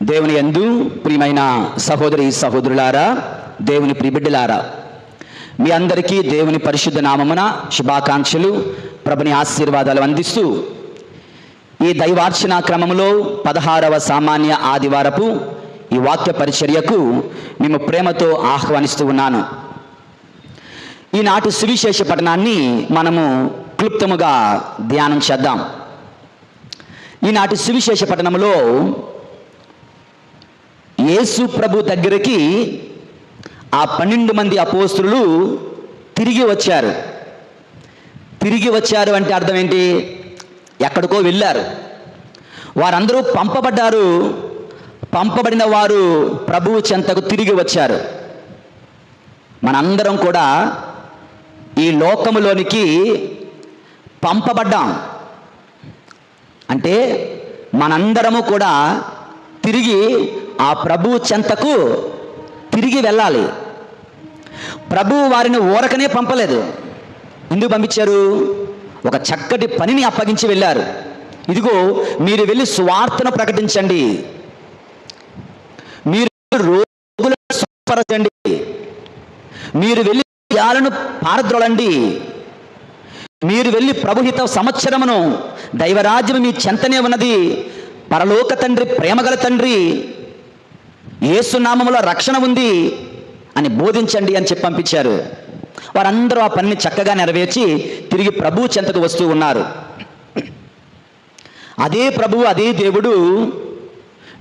దేవుని యందు ప్రియమైన సహోదరి సహోదరులారా, దేవుని ప్రియబిడ్డలారా, మీ అందరికీ దేవుని పరిశుద్ధ నామమున శుభాకాంక్షలు, ప్రభుని ఆశీర్వాదాలు అందిస్తూ ఈ దైవార్చన క్రమంలో 16వ సామాన్య ఆదివారపు ఈ వాక్య పరిచర్యకు మేము ప్రేమతో ఆహ్వానిస్తూ ఉన్నాను. ఈనాటి సువిశేష పఠనాన్ని మనము క్లుప్తముగా ధ్యానం చేద్దాం. ఈనాటి సువిశేష పఠనంలో యేసు ప్రభు దగ్గరికి ఆ 12 మంది అపోస్తులు తిరిగి వచ్చారు. తిరిగి వచ్చారు అంటే అర్థం ఏంటి? ఎక్కడికో వెళ్ళారు. వారందరూ పంపబడ్డారు. పంపబడిన వారు ప్రభువు చెంతకు తిరిగి వచ్చారు. మనందరం కూడా ఈ లోకములోనికి పంపబడ్డాం. అంటే మనందరము కూడా తిరిగి ఆ ప్రభువు చెంతకు తిరిగి వెళ్ళాలి. ప్రభువు వారిని ఊరకనే పంపలేదు. ఎందుకు పంపించారు? ఒక చక్కటి పనిని అప్పగించి వెళ్ళారు. ఇదిగో, మీరు వెళ్ళి సువార్తను ప్రకటించండి, మీరు రోగులను స్వస్థపరచండి, మీరు వెళ్ళి దయ్యాలను పారద్రోలండి, మీరు వెళ్ళి ప్రభుహిత సంవత్సరమును, దైవరాజ్యం మీ చెంతనే ఉన్నది, పరలోక తండ్రి, ప్రేమగల తండ్రి, యేసు నామములో రక్షణ ఉంది అని బోధించండి అని చెప్పి పంపించారు. వారందరూ ఆ పనిని చక్కగా నెరవేర్చి తిరిగి ప్రభువు చెంతకు వస్తూ ఉన్నారు. అదే ప్రభువు, అదే దేవుడు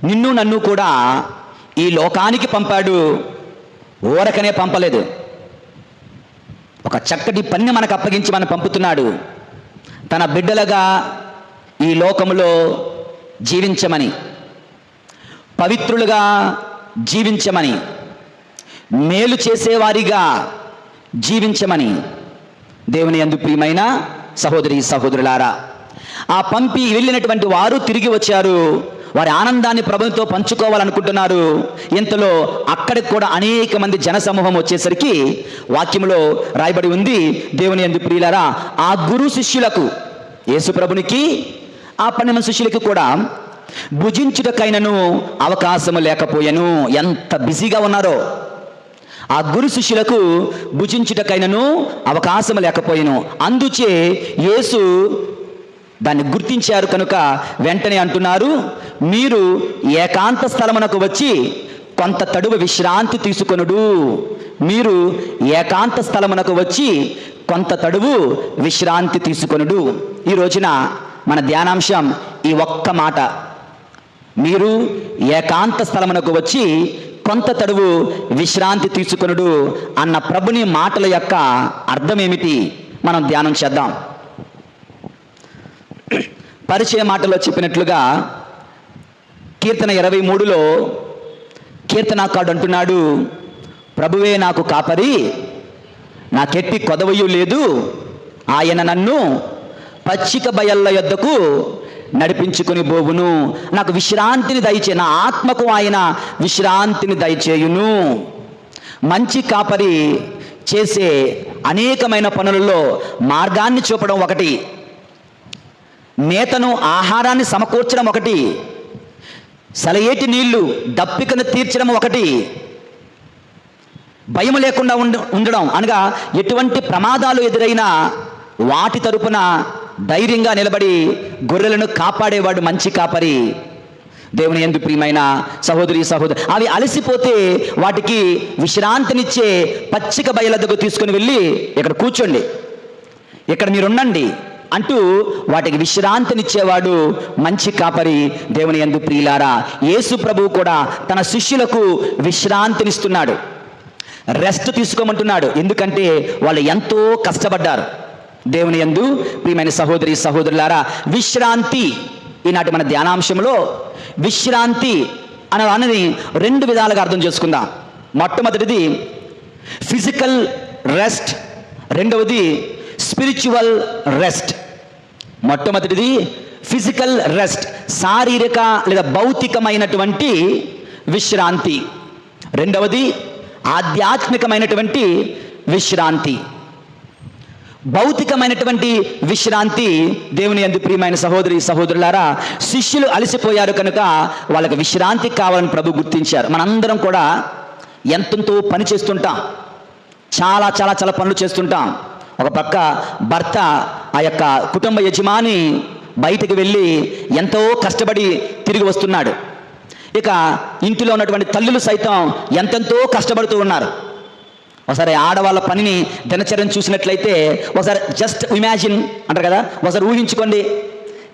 నిన్ను నన్ను కూడా ఈ లోకానికి పంపాడు. ఊరకనే పంపలేదు. ఒక చక్కటి పనిని మనకు అప్పగించి మనం పంపుతున్నాడు. తన బిడ్డలుగా ఈ లోకములో జీవించమని, పవిత్రులుగా జీవించమని, మేలు చేసేవారిగా జీవించమని. దేవుని యందు ప్రియమైన సహోదరి సహోదరులారా, ఆ పంపి వెళ్ళినటువంటి వారు తిరిగి వచ్చారు. వారి ఆనందాన్ని ప్రభువుతో పంచుకోవాలనుకుంటున్నారు. ఇంతలో అక్కడికి కూడా అనేక మంది జనసమూహం వచ్చేసరికి వాక్యంలో రాయబడి ఉంది, దేవుని యందు ప్రియులారా, ఆ గురు శిష్యులకు, యేసు ప్రభునికి ఆ 12 శిష్యులకు కూడా భుజించుటకైనను అవకాశము లేకపోయాను. ఎంత బిజీగా ఉన్నారో! ఆ గురు శిష్యులకు భుజించుటకైనను అవకాశం లేకపోయాను. అందుచే యేసు దాన్ని గుర్తించారు కనుక వెంటనే అంటున్నారు, మీరు ఏకాంత స్థలమునకు వచ్చి కొంత తడువు విశ్రాంతి తీసుకొనుడు. మీరు ఏకాంత స్థలమునకు వచ్చి కొంత తడువు విశ్రాంతి తీసుకొనుడు. ఈ రోజున మన ధ్యానాంశం ఈ ఒక్క మాట, మీరు ఏకాంత స్థలమునకు వచ్చి కొంత తడువు విశ్రాంతి తీసుకొనుడు అన్న ప్రభుని మాటల యొక్క అర్థం ఏమిటి మనం ధ్యానం చేద్దాం. పరిచయ మాటలో చెప్పినట్లుగా కీర్తన 23లో కీర్తనాకారుడు అంటున్నాడు, ప్రభువే నాకు కాపరి, నాకెట్టి కొదవయు లేదు, ఆయన నన్ను పచ్చిక బయళ్ళ యొద్దకు నడిపించుకొని పోవును, నాకు విశ్రాంతిని దయచే, నా ఆత్మకు ఆయన విశ్రాంతిని దయచేయును. మంచి కాపరి చేసే అనేకమైన పనులలో మార్గాన్ని చూపడం ఒకటి, మేతను ఆహారాన్ని సమకూర్చడం ఒకటి, సెలయేటి నీళ్లు దప్పికను తీర్చడం ఒకటి, భయం లేకుండా ఉండడం అనగా ఎటువంటి ప్రమాదాలు ఎదురైనా వాటి తరపున ధైర్యంగా నిలబడి గొర్రెలను కాపాడేవాడు మంచి కాపరి. దేవుని యందు ప్రియమైన సహోదరి సహోదరు, అవి అలసిపోతే వాటికి విశ్రాంతినిచ్చే పచ్చిక బయల దగ్గర తీసుకుని వెళ్ళి, ఇక్కడ కూర్చోండి, ఇక్కడ మీరుండండి అంటూ వాటికి విశ్రాంతినిచ్చేవాడు మంచి కాపరి. దేవుని యందు ప్రియులారా, యేసు ప్రభువు కూడా తన శిష్యులకు విశ్రాంతినిస్తున్నాడు, రెస్ట్ తీసుకోమంటున్నాడు. ఎందుకంటే వాళ్ళు ఎంతో కష్టపడ్డారు. దేవుని యందు ప్రియమైన సహోదరి సహోదరులారా, విశ్రాంతి ఈనాటి మన ధ్యానాంశంలో విశ్రాంతి అన్నది 2 విధాలుగా అర్థం చేసుకుందాం. మొట్టమొదటిది ఫిజికల్ రెస్ట్, రెండవది స్పిరిచువల్ రెస్ట్. మొట్టమొదటిది ఫిజికల్ రెస్ట్, శారీరక లేదా భౌతికమైనటువంటి విశ్రాంతి. రెండవది ఆధ్యాత్మికమైనటువంటి విశ్రాంతి. భౌతికమైనటువంటి విశ్రాంతి. దేవుని యందు ప్రియమైన సహోదరి సహోదరులారా, శిష్యులు అలసిపోయారు కనుక వాళ్ళకి విశ్రాంతి కావాలని ప్రభు గుర్తించారు. మనందరం కూడా ఎంతో పని చేస్తుంటాం, చాలా చాలా చాలా పనులు చేస్తుంటాం. ఒక పక్క భర్త, ఆ యొక్క కుటుంబ యజమాని బయటికి వెళ్ళి ఎంతో కష్టపడి తిరిగి వస్తున్నాడు. ఇక ఇంటిలో ఉన్నటువంటి తల్లులు సైతం ఎంతెంతో కష్టపడుతూ ఉన్నారు. ఒకసారి ఆడవాళ్ళ పనిని దినచర్యను చూసినట్లయితే, ఒకసారి జస్ట్ ఇమాజిన్ అంటారు కదా, ఒకసారి ఊహించుకోండి.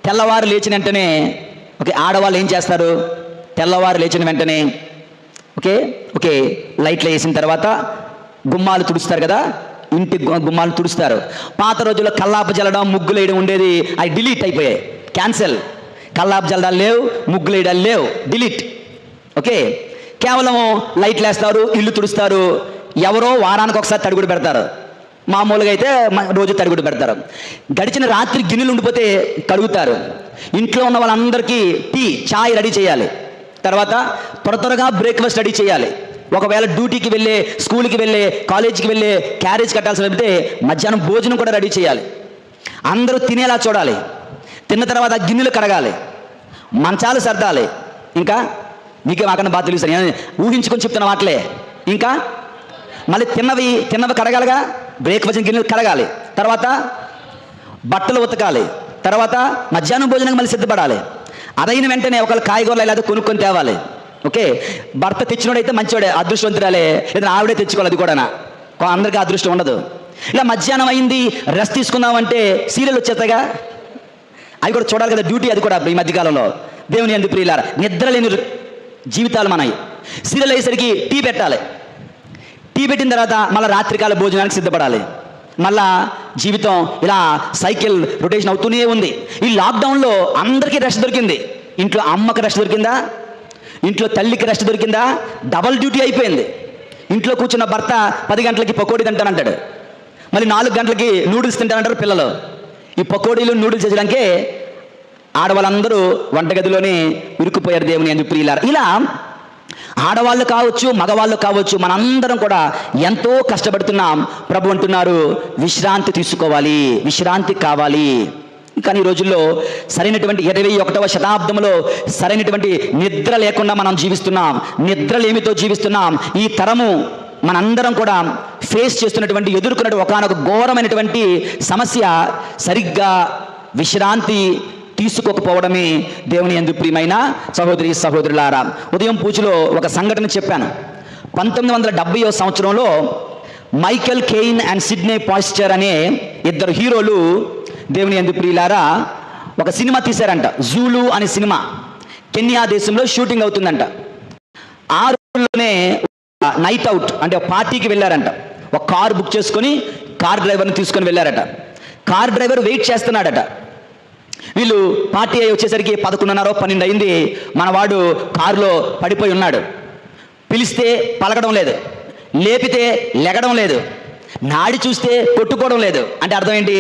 తెల్లవారు లేచిన వెంటనే ఆడవాళ్ళు ఏం చేస్తారు? తెల్లవారు లేచిన వెంటనే ఓకే లైట్లు వేసిన తర్వాత గుమ్మాలు తుడుస్తారు కదా, ఇంటి గుమ్మాలు తుడుస్తారు. పాత రోజుల్లో కల్లాపు జల్లడం, ముగ్గులు వేయడం ఉండేది, అవి డిలీట్ అయిపోయాయి, క్యాన్సల్. కల్లాపు జల్లడాలు లేవు, ముగ్గులు వేయడాలు లేవు, డిలీట్. కేవలం లైట్లు వేస్తారు, ఇల్లు తుడుస్తారు. ఎవరో వారానికి ఒకసారి తడిగుడు పెడతారు, మామూలుగా అయితే రోజు తడిగుడు పెడతారు. గడిచిన రాత్రి గిన్నెలు ఉండిపోతే కడుగుతారు. ఇంట్లో ఉన్న వాళ్ళందరికీ టీ, ఛాయ్ రెడీ చేయాలి. తర్వాత త్వరగా బ్రేక్ఫాస్ట్ రెడీ చేయాలి. ఒకవేళ డ్యూటీకి వెళ్ళే, స్కూల్కి వెళ్ళే, కాలేజీకి వెళ్ళే క్యారేజ్ కట్టాల్సి వస్తే మధ్యాహ్నం భోజనం కూడా రెడీ చేయాలి. అందరూ తినేలా చూడాలి. తిన్న తర్వాత గిన్నెలు కడగాలి, మంచాలు సర్దాలి. ఇంకా మీకే మాకన్నా బాగా తెలుసు, ఊహించుకొని చెప్తున్న మాటలే. ఇంకా మళ్ళీ తిన్నవి కడగాలిగా, బ్రేక్ఫాస్ట్ గిన్నెలు కడగాలి. తర్వాత బట్టలు ఉతకాలి. తర్వాత మధ్యాహ్నం భోజనం మళ్ళీ సిద్ధపడాలి. అదైన వెంటనే ఒకళ్ళు కాయగూరలు లేదా కొనుక్కొని తేవాలి. భర్త తెచ్చినోడైతే మంచివాడే, అదృష్టవంతురాలే. లేదా ఆవిడే తెచ్చుకోవాలి, అది కూడా అందరికీ అదృష్టం ఉండదు. ఇలా మధ్యాహ్నం అయింది, రెస్ట్ తీసుకుందామంటే సీరియల్ వచ్చేస్తాయిగా, అవి కూడా చూడాలి కదా, డ్యూటీ. అది కూడా ఈ మధ్యకాలంలో దేవుని యందు ప్రియులారా, నిద్ర లేని జీవితాలు మనవి. సీరియల్ అయ్యేసరికి టీ పెట్టాలి. టీ పెట్టిన తర్వాత మళ్ళీ రాత్రికాల భోజనానికి సిద్ధపడాలి. మళ్ళా జీవితం ఇలా సైకిల్ రొటేషన్ అవుతూనే ఉంది. ఈ లాక్డౌన్లో అందరికీ రెస్ట్ దొరికింది. ఇంట్లో అమ్మకి రెస్ట్ దొరికిందా? ఇంట్లో తల్లికి రెస్ట్ దొరికిందా? డబల్ డ్యూటీ అయిపోయింది. ఇంట్లో కూర్చున్న భర్త 10 గంటలకి పకోడీ తింటానంటాడు, మళ్ళీ 4 గంటలకి నూడిల్స్ తింటానంటారు పిల్లలు. ఈ పకోడీలు నూడిల్స్ చేయడానికే ఆడవాళ్ళందరూ వంటగదిలోనే ఇరుక్కుపోయారు. దేవుని యందు ప్రియులారా, ఇలా ఆడవాళ్ళు కావచ్చు, మగవాళ్ళు కావచ్చు, మనందరం కూడా ఎంతో కష్టపడుతున్నాం. ప్రభు అంటున్నారు, విశ్రాంతి తీసుకోవాలి, విశ్రాంతి కావాలి. కానీ ఈ రోజుల్లో సరైనటువంటి 21వ శతాబ్దంలో సరైనటువంటి నిద్ర లేకుండా మనం జీవిస్తున్నాం. నిద్రలేమితో జీవిస్తున్నాం. ఈ తరము మనందరం కూడా ఫేస్ చేస్తున్నటువంటి, ఎదుర్కొన్నటువంటి ఒకానొక ఘోరమైనటువంటి సమస్య సరిగ్గా విశ్రాంతి తీసుకోకపోవడమే. దేవుని యందు ప్రియమైన సహోదరి సహోదరులారా, ఉదయం పూజలో ఒక సంఘటన చెప్పాను. 1970వ సంవత్సరంలో మైకెల్ కెయిన్ అండ్ సిడ్నీ పాయిస్చర్ అనే 2 హీరోలు, దేవుని యందు ప్రియులారా, ఒక సినిమా తీశారంట. జూలు అనే సినిమా కెన్యా దేశంలో షూటింగ్ అవుతుందంట. ఆ రోజుల్లోనే నైట్ అవుట్ అంటే పార్టీకి వెళ్ళారంట. ఒక కారు బుక్ చేసుకొని కార్ డ్రైవర్ని తీసుకొని వెళ్ళారట. కార్ డ్రైవర్ వెయిట్ చేస్తున్నాడట. వీళ్ళు పార్టీ అయ్యి వచ్చేసరికి 11:30, 12 అయింది. మనవాడు కారులో పడిపోయి ఉన్నాడు. పిలిస్తే పలకడం లేదు, లేపితే లెగడం లేదు, నాడి చూస్తే కొట్టుకోవడం లేదు. అంటే అర్థం ఏంటి?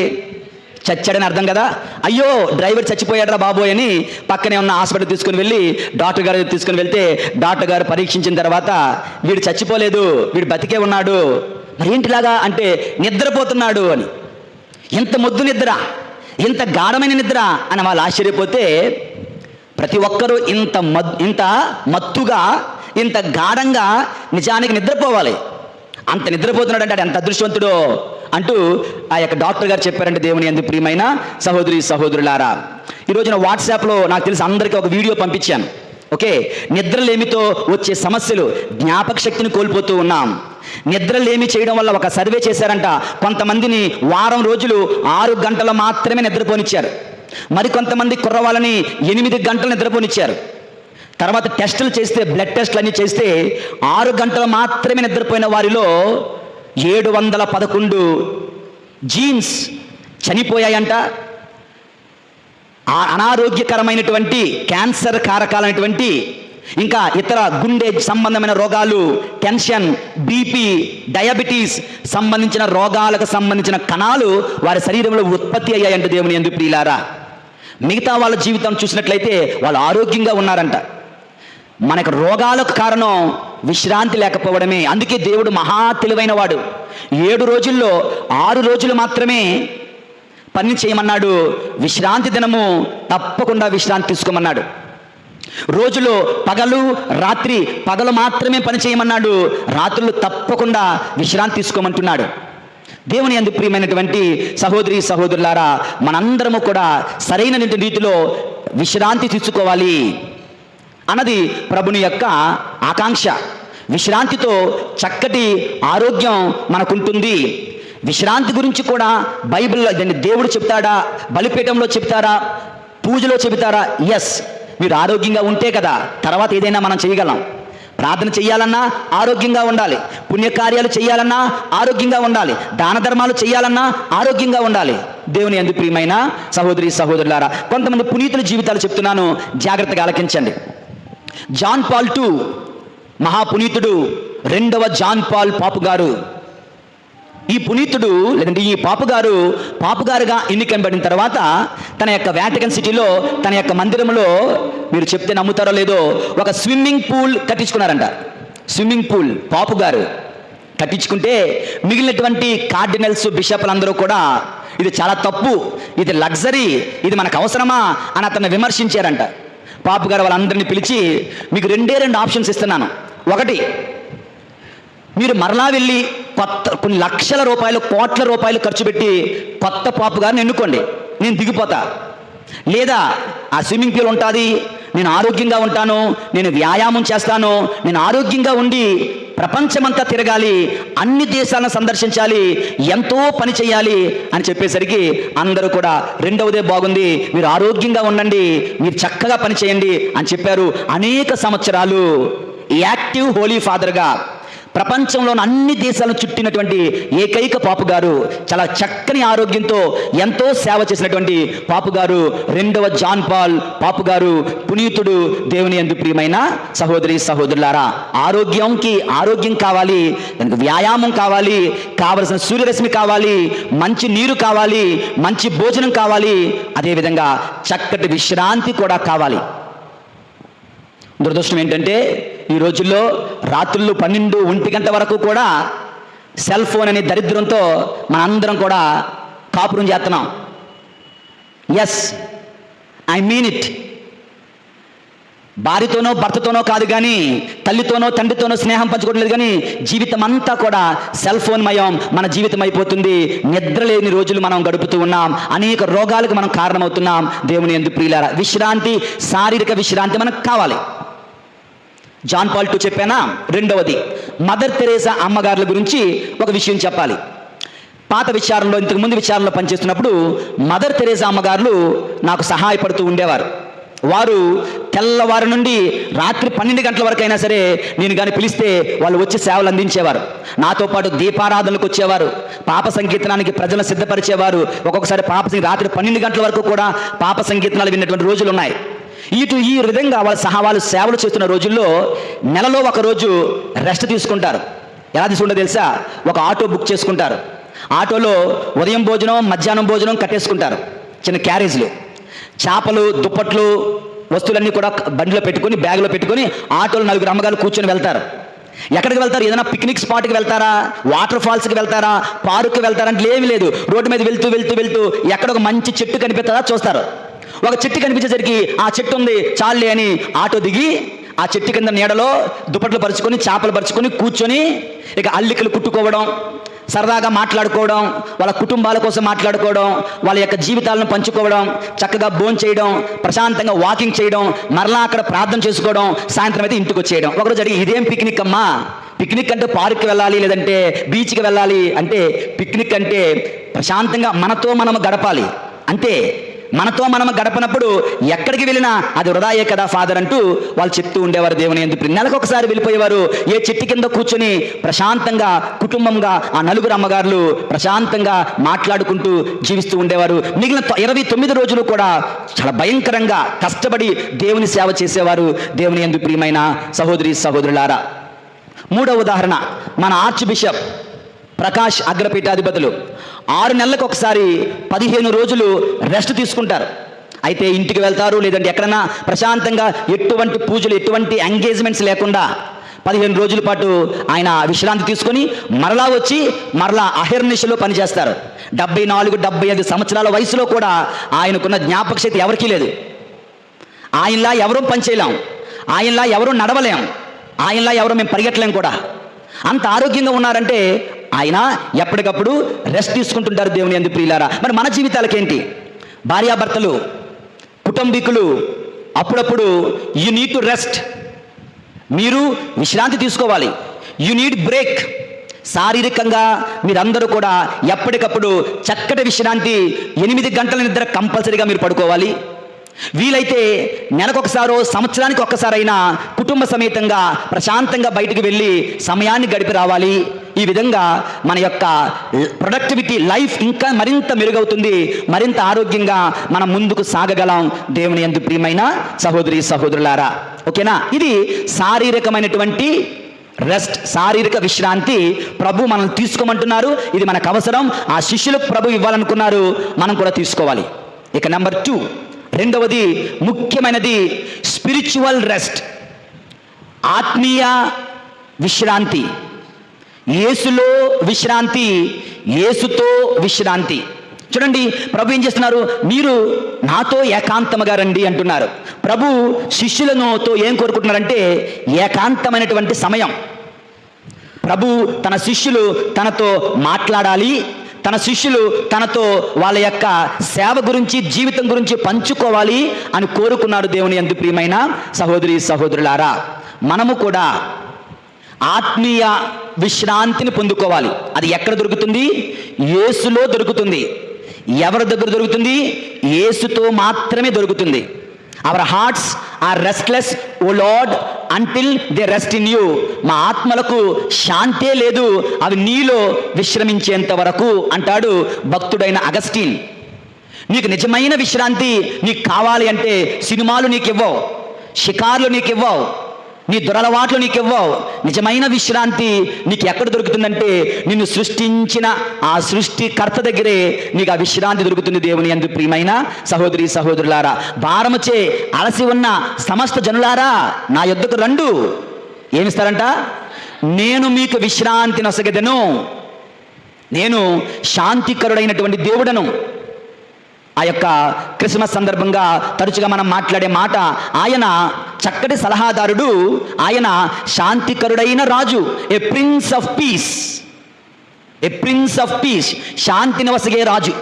చచ్చాడని అర్థం కదా. అయ్యో డ్రైవర్ చచ్చిపోయాడరా బాబోయ్ అని పక్కనే ఉన్న హాస్పిటల్ తీసుకుని వెళ్ళి డాక్టర్ గారు తీసుకుని వెళ్తే డాక్టర్ గారు పరీక్షించిన తర్వాత వీడు చచ్చిపోలేదు, వీడు బతికే ఉన్నాడు. మరి ఏంటిలాగా అంటే నిద్రపోతున్నాడు అని. ఎంత మొద్దు నిద్ర, ఇంత గాఢమైన నిద్ర అని వాళ్ళు ఆశ్చర్యపోతే, ప్రతి ఒక్కరూ ఇంత మత్తుగా, ఇంత గాఢంగా నిజానికి నిద్రపోవాలి. అంత నిద్రపోతున్నాడు అంటే ఎంత అదృష్టవంతుడో అంటూ ఆ యొక్క డాక్టర్ గారు చెప్పారంటే దేవుని యందు ప్రియమైన సహోదరి సహోదరులారా, ఈ రోజున వాట్సాప్లో నాకు తెలిసి అందరికీ ఒక వీడియో పంపించాను. నిద్రలేమితో వచ్చే సమస్యలు, జ్ఞాపక శక్తిని కోల్పోతూ ఉన్నాం. నిద్రలేమి చేయడం వల్ల ఒక సర్వే చేశారంట. కొంతమందిని వారం రోజులు 6 గంటలు మాత్రమే నిద్రపోనిచ్చారు. మరికొంతమంది కుర్రవాళ్ళని 8 గంటలు నిద్రపోనిచ్చారు. తర్వాత టెస్టులు చేస్తే, బ్లడ్ టెస్టులు అన్నీ చేస్తే 6 గంటలు మాత్రమే నిద్రపోయిన వారిలో 711 జీన్స్ చనిపోయాయంట. అనారోగ్యకరమైనటువంటి క్యాన్సర్ కారకాలైనటువంటి, ఇంకా ఇతర గుండె సంబంధమైన రోగాలు, టెన్షన్, బీపీ, డయాబెటీస్ సంబంధించిన రోగాలకు సంబంధించిన కణాలు వారి శరీరంలో ఉత్పత్తి అయ్యాయంట. దేవుని యందు ప్రియులారా, మిగతా వాళ్ళ జీవితం చూసినట్లయితే వాళ్ళు ఆరోగ్యంగా ఉన్నారంట. మనకు రోగాలకు కారణం విశ్రాంతి లేకపోవడమే. అందుకే దేవుడు మహా తెలివైన వాడు. 7 రోజుల్లో 6 రోజులు మాత్రమే పని చేయమన్నాడు. విశ్రాంతి దినము తప్పకుండా విశ్రాంతి తీసుకోమన్నాడు. రోజులో రాత్రి పగలు మాత్రమే పని చేయమన్నాడు. రాత్రులు తప్పకుండా విశ్రాంతి తీసుకోమంటున్నాడు. దేవుని యందు ప్రియమైనటువంటి సహోదరి సహోదరులారా, మనందరము కూడా సరైన రీతిలో విశ్రాంతి తీసుకోవాలి అన్నది ప్రభుని యొక్క ఆకాంక్ష. విశ్రాంతితో చక్కటి ఆరోగ్యం మనకుంటుంది. విశ్రాంతి గురించి కూడా బైబిల్లో దేవుడు చెప్తాడా, బలిపీఠంలో చెప్తారా, పూజలో చెబుతారా? ఎస్, మీరు ఆరోగ్యంగా ఉంటే కదా తర్వాత ఏదైనా మనం చేయగలం. ప్రార్థన చేయాలన్నా ఆరోగ్యంగా ఉండాలి, పుణ్యకార్యాలు చేయాలన్నా ఆరోగ్యంగా ఉండాలి, దాన ధర్మాలు చేయాలన్నా ఆరోగ్యంగా ఉండాలి. దేవుని యందు ప్రియమైన సహోదరి సహోదరులారా, కొంతమంది పునీతుల జీవితాలు చెప్తున్నాను, జాగ్రత్తగా ఆలకించండి. జాన్ పాల్ II మహాపునీతుడు, 2వ జాన్ పాల్ పాపు గారు. ఈ పునీతుడు లేదంటే ఈ పాపుగారుగా ఎన్నికబడిన తర్వాత తన యొక్క వాటికన్ సిటీలో తన యొక్క మందిరంలో, మీరు చెప్తే నమ్ముతారో లేదో, ఒక స్విమ్మింగ్ పూల్ కట్టించుకున్నారంట. స్విమ్మింగ్ పూల్ పాపుగారు కట్టించుకుంటే మిగిలినటువంటి కార్డినల్స్, బిషప్లు అందరూ కూడా ఇది చాలా తప్పు, ఇది లగ్జరీ, ఇది మనకు అవసరమా అని అతన్ని విమర్శించారంట. పాపుగారు వాళ్ళందరినీ పిలిచి, మీకు 2 ఆప్షన్స్ ఇస్తున్నాను. ఒకటి, మీరు మరలా వెళ్ళి కొన్ని లక్షల రూపాయలు, కోట్ల రూపాయలు ఖర్చు పెట్టి కొత్త పాపు గారిని ఎన్నుకోండి, నేను దిగిపోతా. లేదా ఆ స్విమ్మింగ్ పూల్ ఉంటుంది, నేను ఆరోగ్యంగా ఉంటాను, నేను వ్యాయామం చేస్తాను, నేను ఆరోగ్యంగా ఉండి ప్రపంచమంతా తిరగాలి, అన్ని దేశాలను సందర్శించాలి, ఎంతో పని చేయాలి అని చెప్పేసరికి అందరూ కూడా 2వదే బాగుంది, మీరు ఆరోగ్యంగా ఉండండి, మీరు చక్కగా పని చేయండి అని చెప్పారు. అనేక సంవత్సరాలు యాక్టివ్ హోలీ ఫాదర్గా ప్రపంచంలోని అన్ని దేశాలను చుట్టినటువంటి ఏకైక పాపుగారు, చాలా చక్కని ఆరోగ్యంతో ఎంతో సేవ చేసినటువంటి పాపుగారు 2వ జాన్ పాల్ పాపుగారు, పునీతుడు. దేవుని యందు ప్రియమైన సహోదరి సహోదరులారా, ఆరోగ్యం కావాలి, దానికి వ్యాయామం కావాలి, కావలసిన సూర్యరశ్మి కావాలి, మంచి నీరు కావాలి, మంచి భోజనం కావాలి, అదేవిధంగా చక్కటి విశ్రాంతి కూడా కావాలి. దురదృష్టం ఏంటంటే ఈ రోజుల్లో రాత్రులు 12-1 గంట వరకు కూడా సెల్ ఫోన్ అనే దరిద్రంతో మనందరం కూడా కాపురం చేస్తున్నాం. Yes, I mean it. భార్యతోనో భర్తతోనో కాదు కానీ, తల్లితోనో తండ్రితోనో స్నేహం పంచుకోవడం లేదు కానీ, జీవితం అంతా కూడా సెల్ ఫోన్ మయం మన జీవితం అయిపోతుంది. నిద్ర లేని రోజులు మనం గడుపుతూ ఉన్నాం, అనేక రోగాలకు మనం కారణమవుతున్నాం. దేవుని యందు ప్రియులారా, విశ్రాంతి, శారీరక విశ్రాంతి మనకు కావాలి. జాన్ పాల్ II చెప్పానా? 2వది, మదర్ తెరేసా అమ్మగారుల గురించి ఒక విషయం చెప్పాలి. పాత విచారణలో, ఇంతకుముందు విచారణలో పనిచేస్తున్నప్పుడు మదర్ తెరేసా అమ్మగారులు నాకు సహాయపడుతూ ఉండేవారు. వారు తెల్లవారు నుండి రాత్రి 12 గంటల వరకు అయినా సరే నేను కానీ పిలిస్తే వాళ్ళు వచ్చి సేవలు అందించేవారు. నాతో పాటు దీపారాధనలకు వచ్చేవారు, పాప సంకీర్తనానికి ప్రజలను సిద్ధపరిచేవారు. ఒక్కొక్కసారి రాత్రి 12 గంటల వరకు కూడా పాప సంకీర్తనాలు విన్నటువంటి రోజులు ఉన్నాయి. ఈ విధంగా వాళ్ళు సేవలు చేస్తున్న రోజుల్లో నెలలో ఒక రోజు రెస్ట్ తీసుకుంటారు. ఎలా తీసుకుంటారో తెలుసా? ఒక ఆటో బుక్ చేసుకుంటారు. ఆటోలో ఉదయం భోజనం, మధ్యాహ్నం భోజనం కట్టేసుకుంటారు. చిన్న క్యారేజ్లు, చేపలు, దుప్పట్లు, వస్తువులన్నీ కూడా బండిలో పెట్టుకొని, బ్యాగ్లో పెట్టుకొని ఆటోలో 4 అమ్మగారు కూర్చొని వెళ్తారు. ఎక్కడికి వెళ్తారు? ఏదైనా పిక్నిక్ స్పాట్కి వెళ్తారా, వాటర్ ఫాల్స్కి వెళ్తారా, పార్క్కి వెళ్తారా అంటే ఏమీ లేదు. రోడ్డు మీద వెళ్తూ ఎక్కడ ఒక మంచి చెట్టు కనిపిస్తుందా చూస్తారు. ఒక చెట్టు కనిపించేసరికి ఆ చెట్టు ఉంది చాలే అని ఆటో దిగి ఆ చెట్టు కింద నీడలో దుప్పట్లు పరుచుకొని, చేపలు పరుచుకొని కూర్చొని ఇక అల్లికలు కుట్టుకోవడం, సరదాగా మాట్లాడుకోవడం, వాళ్ళ కుటుంబాల కోసం మాట్లాడుకోవడం, వాళ్ళ యొక్క జీవితాలను పంచుకోవడం, చక్కగా భోంచేయడం, ప్రశాంతంగా వాకింగ్ చేయడం, మరలా అక్కడ ప్రార్థన చేసుకోవడం, సాయంత్రం అయితే ఇంటికి వచ్చేయడం. ఒకరోజు అడిగి, ఇదేం పిక్నిక్ అమ్మా? పిక్నిక్ అంటే పార్క్కి వెళ్ళాలి, లేదంటే బీచ్కి వెళ్ళాలి అంటే, పిక్నిక్ అంటే ప్రశాంతంగా మనతో మనం గడపాలి అంటే, మనతో మనం గడపనప్పుడు ఎక్కడికి వెళ్ళినా అది వృధాయే కదా ఫాదర్ అంటూ వాళ్ళు చెప్తూ ఉండేవారు. దేవుని యందు నెలకు ఒకసారి వెళ్ళిపోయేవారు. ఏ చెట్టు కింద కూర్చొని ప్రశాంతంగా కుటుంబంగా ఆ 4 అమ్మగారులు ప్రశాంతంగా మాట్లాడుకుంటూ జీవిస్తూ ఉండేవారు. మిగిలిన 29 రోజులు కూడా చాలా భయంకరంగా కష్టపడి దేవుని సేవ చేసేవారు. దేవుని యందు ప్రియమైన సహోదరి సహోదరులారా, 3వ ఉదాహరణ మన ఆర్చ్ బిషప్ ప్రకాష్ అగ్రపీఠాధిపతులు 6 నెలలకు ఒకసారి 15 రోజులు రెస్ట్ తీసుకుంటారు. అయితే ఇంటికి వెళ్తారు, లేదంటే ఎక్కడన్నా ప్రశాంతంగా ఎటువంటి పూజలు, ఎటువంటి ఎంగేజ్మెంట్స్ లేకుండా 15 రోజుల పాటు ఆయన విశ్రాంతి తీసుకొని మరలా వచ్చి మరలా అహర్నిశలో పనిచేస్తారు. 74-75 సంవత్సరాల వయసులో కూడా ఆయనకున్న జ్ఞాపక శక్తి ఎవరికీ లేదు. ఆయనలా ఎవరూ పనిచేయలేం, ఆయనలా ఎవరూ నడవలేం, ఆయనలా ఎవరూ మేము పరిగెట్టలేం కూడా. అంత ఆరోగ్యంగా ఉన్నారంటే ఆయన ఎప్పటికప్పుడు రెస్ట్ తీసుకుంటుంటారు. దేవుని యందు ప్రియులారా, మరి మన జీవితాలకేంటి? భార్యాభర్తలు, కుటుంబీకులు అప్పుడప్పుడు యు నీడ్ టు రెస్ట్. మీరు విశ్రాంతి తీసుకోవాలి. You need break. శారీరకంగా మీరందరూ కూడా ఎప్పటికప్పుడు చక్కటి విశ్రాంతి, 8 గంటల నిద్ర కంపల్సరీగా మీరు పడుకోవాలి. వీలైతే నెలకొకసారో సంవత్సరానికి ఒక్కసారైనా కుటుంబ సమేతంగా ప్రశాంతంగా బయటికి వెళ్ళి సమయాన్ని గడిపి రావాలి. ఈ విధంగా మన యొక్క ప్రొడక్టివిటీ లైఫ్ ఇంకా మరింత మెరుగవుతుంది, మరింత ఆరోగ్యంగా మనం ముందుకు సాగగలం. దేవుని యందు ప్రియమైన సహోదరి సహోదరులారా, ఓకేనా? ఇది శారీరకమైనటువంటి రెస్ట్, శారీరక విశ్రాంతి ప్రభు మనల్ని తీసుకోమంటున్నారు. ఇది మనకు అవసరం. ఆ శిష్యులకు ప్రభు ఇవ్వాలనుకున్నారు, మనం కూడా తీసుకోవాలి. ఇక నెంబర్ 2, రెండవది ముఖ్యమైనది స్పిరిచువల్ రెస్ట్, ఆత్మీయ విశ్రాంతి. యేసులో విశ్రాంతి, యేసుతో విశ్రాంతి. చూడండి, ప్రభు ఏం చేస్తున్నారు? మీరు నాతో ఏకాంతముగా రండి అంటున్నారు. ప్రభు శిష్యులతో ఏం కోరుకుంటున్నారంటే ఏకాంతమైనటువంటి సమయం. ప్రభు తన శిష్యులు తనతో మాట్లాడాలి, తన శిష్యులు తనతో వాళ్ళ యొక్క సేవ గురించి, జీవితం గురించి పంచుకోవాలి అని కోరుకున్నారు. దేవుని యందు ప్రియమైన సహోదరి సహోదరులారా, మనము కూడా ఆత్మీయ విశ్రాంతిని పొందుకోవాలి. అది ఎక్కడ దొరుకుతుంది? యేసులో దొరుకుతుంది. ఎవరి దగ్గర దొరుకుతుంది? యేసుతో మాత్రమే దొరుకుతుంది. Our hearts are restless O Lord until they rest in you. మా ఆత్మలకు శాంతే లేదు, అవి నీలో విశ్రమించేంత వరకు అంటాడు భక్తుడైన అగస్టిన్. నీకు నిజమైన విశ్రాంతి నీకు కావాలి అంటే సినిమాలు నీకు ఇవ్వవు, షికార్లు నీకు ఇవ్వవు, నీ దురలవాట్లు నీకు ఇవ్వవు. నిజమైన విశ్రాంతి నీకు ఎక్కడ దొరుకుతుందంటే నిన్ను సృష్టించిన ఆ సృష్టికర్త దగ్గరే నీకు ఆ విశ్రాంతి దొరుకుతుంది. దేవుని యందు ప్రియమైన సహోదరి సహోదరులారా, భారముచే అలసి ఉన్న సమస్త జనులారా నా యొద్దకు రండు. ఏమిస్తారంట? నేను మీకు విశ్రాంతి నొసగెదను, నేను శాంతికరుడైనటువంటి దేవుడను. ఆ యొక్క క్రిస్మస్ సందర్భంగా తరచుగా మనం మాట్లాడే మాట, ఆయన చక్కటి సలహాదారుడు, ఆయన శాంతికరుడైన రాజు, a prince of peace, a prince of peace, శాంతిని వసగే రాజు.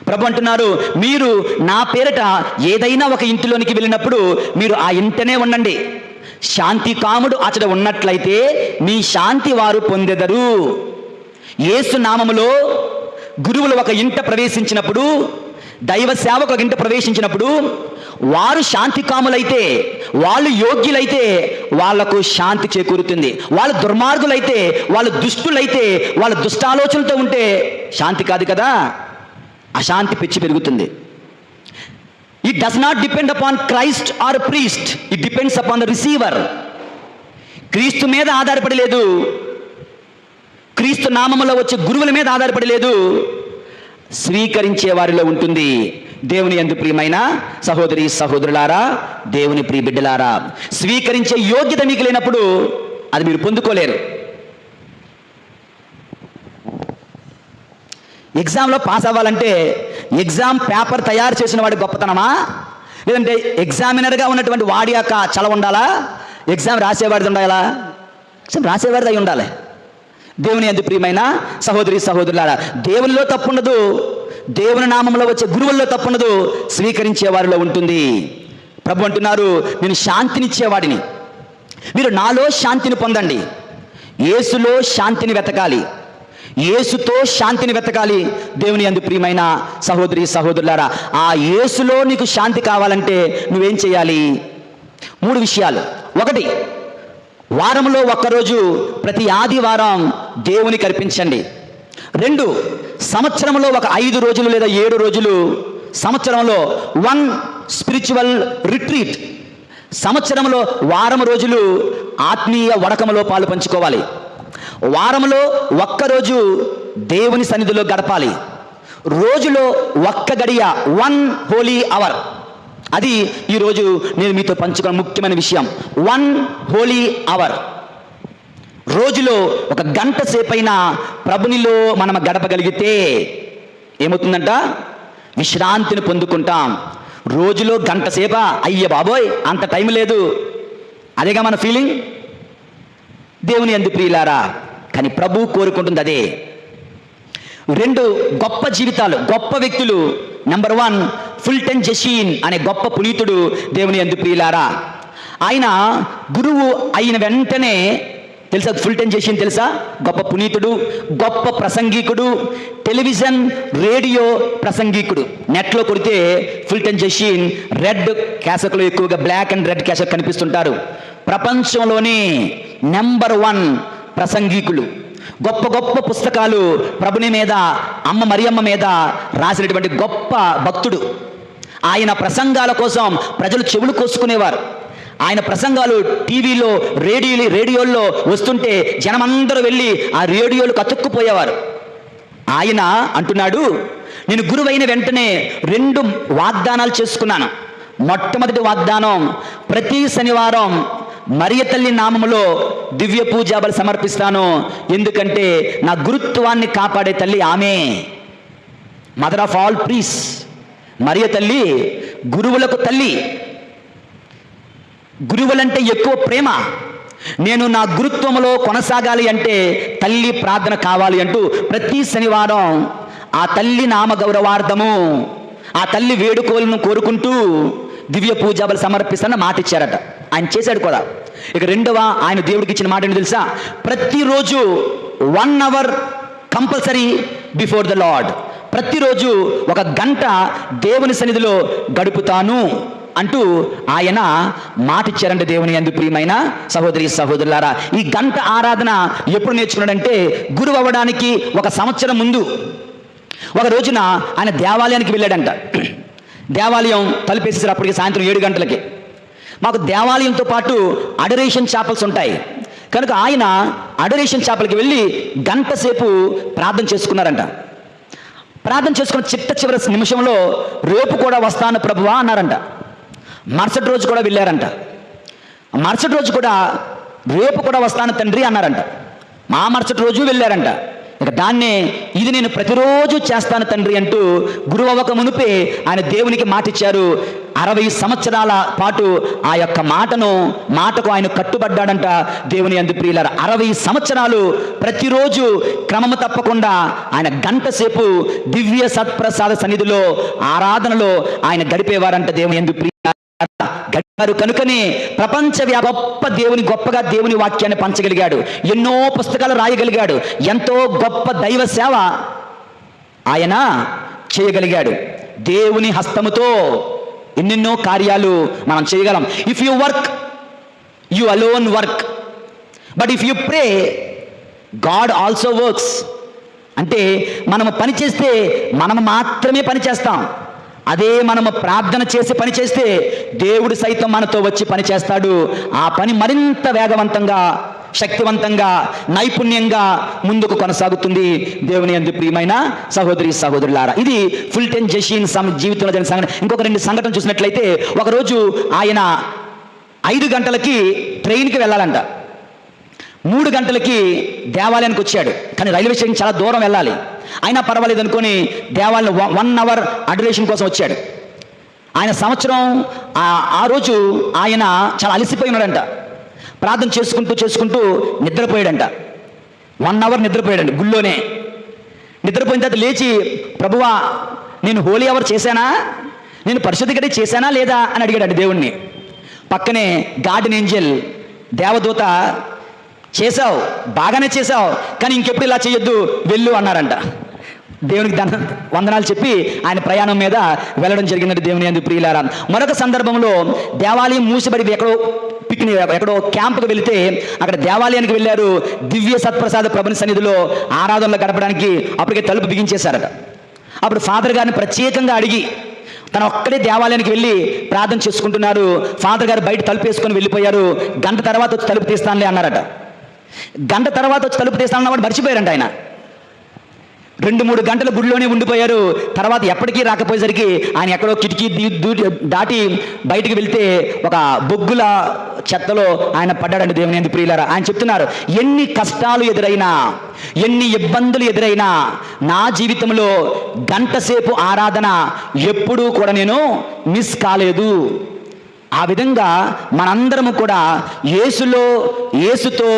ప్రభు అంటున్నారు, మీరు నా పేరిట ఏదైనా ఒక ఇంటిలోనికి వెళ్ళినప్పుడు మీరు ఆ ఇంటనే ఉండండి. శాంతి కాముడు అతడు ఉన్నట్లయితే మీ శాంతి వారు పొందెదరు. యేసు నామములో గురువులు ఒక ఇంట ప్రవేశించినప్పుడు, దైవ సేవకు ఒక ఇంట ప్రవేశించినప్పుడు వారు శాంతి కాములైతే, వాళ్ళు యోగ్యులైతే వాళ్లకు శాంతి చేకూరుతుంది. వాళ్ళు దుర్మార్గులైతే, వాళ్ళు దుష్టులైతే, వాళ్ళ దుష్టాలోచనలతో ఉంటే శాంతి కాదు కదా, అశాంతి పెంచి పెరుగుతుంది. It does not depend upon Christ or priest, it depends upon the receiver. క్రీస్తు మీద ఆధారపడి లేదు, క్రీస్తు నామములో వచ్చే గురువుల మీద ఆధారపడి లేదు, స్వీకరించే వారిలో ఉంటుంది. దేవుని యందు ప్రియమైన సహోదరి సహోదరులారా, దేవుని ప్రియ బిడ్డలారా, స్వీకరించే యోగ్యత మీకు లేనప్పుడు అది మీరు పొందుకోలేరు. ఎగ్జామ్లో పాస్ అవ్వాలంటే ఎగ్జామ్ పేపర్ తయారు చేసిన వాడి గొప్పతనమా, లేదంటే ఎగ్జామినర్గా ఉన్నటువంటి వాడి యొక్క చలవ ఉండాలా? ఎగ్జామ్ రాసేవాడిది ఉండాలా? ఎగ్జామ్ రాసేవాడిది అయి ఉండాలి. దేవుని యందు ప్రియమైన సహోదరి సహోదరులారా, దేవునిలో తప్పుండదు, దేవుని నామంలో వచ్చే గురువుల్లో తప్పుండదు, స్వీకరించే వారిలో ఉంటుంది. ప్రభు అంటున్నారు, నేను శాంతినిచ్చేవాడిని, మీరు నాలో శాంతిని పొందండి. యేసులో శాంతిని వెతకాలి, యేసుతో శాంతిని వెతకాలి. దేవుని యందు ప్రియమైన సహోదరి సహోదరులారా, ఆ యేసులో నీకు శాంతి కావాలంటే నువ్వేం చేయాలి? 3 విషయాలు. 1, వారంలో ఒక్కరోజు ప్రతి ఆదివారం దేవునికి అర్పించండి. 2, సంవత్సరంలో ఒక 5 రోజులు లేదా 7 రోజులు, సంవత్సరంలో 1 స్పిరిచువల్ రిట్రీట్, సంవత్సరంలో వారం రోజులు ఆత్మీయ వడకములో పాలు పంచుకోవాలి. వారంలో ఒక్కరోజు దేవుని సన్నిధిలో గడపాలి. రోజులో ఒక్క గడియ, 1 హోలీ అవర్. అది ఈరోజు నేను మీతో పంచుకున్న ముఖ్యమైన విషయం. 1 హోలీ అవర్, రోజులో ఒక గంట సేపైనా ప్రభునిలో మనం గడపగలిగితే ఏమవుతుందంట? విశ్రాంతిని పొందుకుంటాం. రోజులో గంట సేపా? అయ్య బాబోయ్, అంత టైం లేదు. అదేగా మన ఫీలింగ్. దేవుని యందు ప్రియులారా, కానీ ప్రభు కోరుకుంటుంది అదే. 2 గొప్ప జీవితాలు, గొప్ప వ్యక్తులు. నెంబర్ 1, ఫుల్టన్ జెషీన్ అనే గొప్ప పునీతుడు. దేవుని యందు ప్రియులారా, ఆయన గురువు అయిన వెంటనే, తెలుసా ఫుల్టన్ జెషీన్ తెలుసా? గొప్ప పునీతుడు, గొప్ప ప్రసంగికుడు, టెలివిజన్ రేడియో ప్రసంగికుడు. నెట్లో కొడితే ఫుల్టన్ జెషీన్ రెడ్ క్యాసెట్లో, ఎక్కువగా బ్లాక్ అండ్ రెడ్ క్యాసెట్ కనిపిస్తుంటారు. ప్రపంచంలోనే నెంబర్ 1 ప్రసంగికులు. గొప్ప గొప్ప పుస్తకాలు ప్రభుని మీద, అమ్మ మరియమ్మ మీద రాసినటువంటి గొప్ప భక్తుడు. ఆయన ప్రసంగాల కోసం ప్రజలు చెవులు కోసుకునేవారు. ఆయన ప్రసంగాలు టీవీలో, రేడియోల్లో వస్తుంటే జనమందరూ వెళ్ళి ఆ రేడియోలు కతుక్కుపోయేవారు. ఆయన అంటున్నాడు, నేను గురువైన వెంటనే 2 వాగ్దానాలు చేసుకున్నాను. మొట్టమొదటి వాగ్దానం, ప్రతి శనివారం మరియ తల్లి నామములో దివ్య పూజాబలి సమర్పిస్తాను. ఎందుకంటే నా గురుత్వాన్ని కాపాడే తల్లి ఆమె, మదర్ ఆఫ్ ఆల్ ప్రీస్. మరియ తల్లి గురువులకు తల్లి. గురువులంటే ఎక్కువ ప్రేమ. నేను నా గురుత్వములో కొనసాగాలి అంటే తల్లి ప్రార్థన కావాలి అంటూ ప్రతి శనివారం ఆ తల్లి నామ గౌరవార్థము, ఆ తల్లి వేడుకోలను కోరుకుంటూ దివ్య పూజాబలి సమర్పిస్తానని మాట ఇచ్చారట. ఆయన చేశాడు కూడా. ఇక 2వ ఆయన దేవుడికి ఇచ్చిన మాట ఏంటి తెలుసా? ప్రతిరోజు 1 hour compulsory before the Lord. ప్రతిరోజు 1 గంట దేవుని సన్నిధిలో గడుపుతాను అంటూ ఆయన మాట ఇచ్చారంటే దేవుని యందు ప్రియమైన సహోదరి సహోదరులారా, ఈ గంట ఆరాధన ఎప్పుడు నేర్చుకున్నాడంటే, గురువు అవ్వడానికి 1 సంవత్సరం ముందు ఒక రోజున ఆయన దేవాలయానికి వెళ్ళాడంట. దేవాలయం తలుపేసేసారు అప్పటికి సాయంత్రం 7 గంటలకి. మాకు దేవాలయంతో పాటు అడరేషన్ చాపల్స్ ఉంటాయి కనుక ఆయన అడరేషన్ చాపల్కి వెళ్ళి గంట సేపు ప్రార్థన చేసుకున్నారంట. ప్రార్థన చేసుకున్న చివరి నిమిషంలో రేపు కూడా వస్తాను ప్రభువా అన్నారంట. మరుసటి రోజు కూడా వెళ్ళారంట. మరుసటి రోజు కూడా రేపు కూడా వస్తాను తండ్రి అన్నారంట. మా మరుసటి రోజు వెళ్ళారంట. ఇక దాన్నే ఇది నేను ప్రతిరోజు చేస్తాను తండ్రి అంటూ గురువు అవ్వక మునిపే ఆయన దేవునికి మాట ఇచ్చారు. 60 సంవత్సరాల పాటు ఆ యొక్క మాటకు ఆయన కట్టుబడ్డాడంట. దేవుని యందు ప్రియులారా, 60 సంవత్సరాలు ప్రతిరోజు క్రమము తప్పకుండా ఆయన గంట సేపు దివ్య సత్ప్రసాద సన్నిధిలో ఆరాధనలో ఆయన గడిపేవారంట. దేవుని యందు గడిపారు కనుకనే గొప్పగా దేవుని వాక్యాన్ని పంచగలిగాడు. ఎన్నో పుస్తకాలు రాయగలిగాడు. ఎంతో గొప్ప దైవ సేవ ఆయన చేయగలిగాడు. దేవుని హస్తముతో ఎన్నెన్నో కార్యాలు మనం చేయగలం. If you work, you alone work, but if you pray, God also works. అంటే మనము పని చేస్తే మనం మాత్రమే పని చేస్తాం. అదే మనము ప్రార్థన చేసి పని చేస్తే దేవుడు సైతం మనతో వచ్చి పని చేస్తాడు. ఆ పని మరింత వేగవంతంగా, శక్తివంతంగా, నైపుణ్యంగా ముందుకు కొనసాగుతుంది. దేవుని యందు ప్రియమైన సహోదరి సహోదరులారా, ఇది ఫుల్టన్ జెషీన్ జీవితంలో జరిగిన సంఘటన. ఇంకొక 2 సంఘటనలు చూసినట్లయితే, ఒకరోజు ఆయన 5 గంటలకి ట్రైన్కి వెళ్ళాలంట. 3 గంటలకి దేవాలయానికి వచ్చాడు. కానీ రైల్వే స్టేషన్ చాలా దూరం వెళ్ళాలి. అయినా పర్వాలేదు అనుకొని దేవాలయం 1 అవర్ అడరేషన్ కోసం వచ్చాడు. ఆయన సంవత్సరం ఆ రోజు ఆయన చాలా అలసిపోయి ఉన్నాడంట. ప్రార్థన చేసుకుంటూ నిద్రపోయాడంట. 1 అవర్ నిద్రపోయాడండి గుళ్ళోనే. నిద్రపోయిన తర్వాత లేచి, ప్రభువా నేను హోలీ అవర్ చేశానా, నేను పరిశుద్ధ గడి చేశానా లేదా అని అడిగాడు దేవుణ్ణి. పక్కనే గార్డెన్ ఏంజెల్ దేవదూత, చేశావు, బాగానే చేశావు, కానీ ఇంకెప్పుడు ఇలా చేయొద్దు, వెళ్ళు అన్నారంట. దేవునికి వందనాలు చెప్పి ఆయన ప్రయాణం మీద వెళ్ళడం జరిగిందంటే దేవుని యందు ప్రియులారా. మరొక సందర్భంలో దేవాలయం మూసిబడి ఎక్కడో క్యాంపుకు వెళితే అక్కడ దేవాలయానికి వెళ్ళారు. దివ్య సత్ప్రసాద ప్రభుని సన్నిధిలో ఆరాధనలో గడపడానికి అప్పటికే తలుపు బిగించేశారట. అప్పుడు ఫాదర్ గారిని ప్రత్యేకంగా అడిగి, తను ఒక్కడే దేవాలయానికి వెళ్ళి ప్రార్థన చేసుకుంటున్నారు. ఫాదర్ గారు బయట తలుపు వేసుకొని వెళ్ళిపోయారు. గంట తర్వాత వచ్చి తలుపు తీస్తానులే అన్నారట. గంట తర్వాత వచ్చి తలుపు తీస్తానన్నమాట మర్చిపోయారంట ఆయన. 2-3 గంటలు గుడిలోనే ఉండిపోయారు. తర్వాత ఎప్పటికీ రాకపోయేసరికి ఆయన ఎక్కడో కిటికీ దాటి బయటికి వెళ్తే ఒక బొగ్గుల చెత్తలో ఆయన పడ్డాడండి. దేవుని యందు ప్రియులారా, ఆయన చెప్తున్నారు, ఎన్ని కష్టాలు ఎదురైనా, ఎన్ని ఇబ్బందులు ఎదురైనా నా జీవితంలో గంట సేపు ఆరాధన ఎప్పుడూ కూడా నేను మిస్ కాలేదు. ఆ విధంగా మనందరము కూడా యేసుతో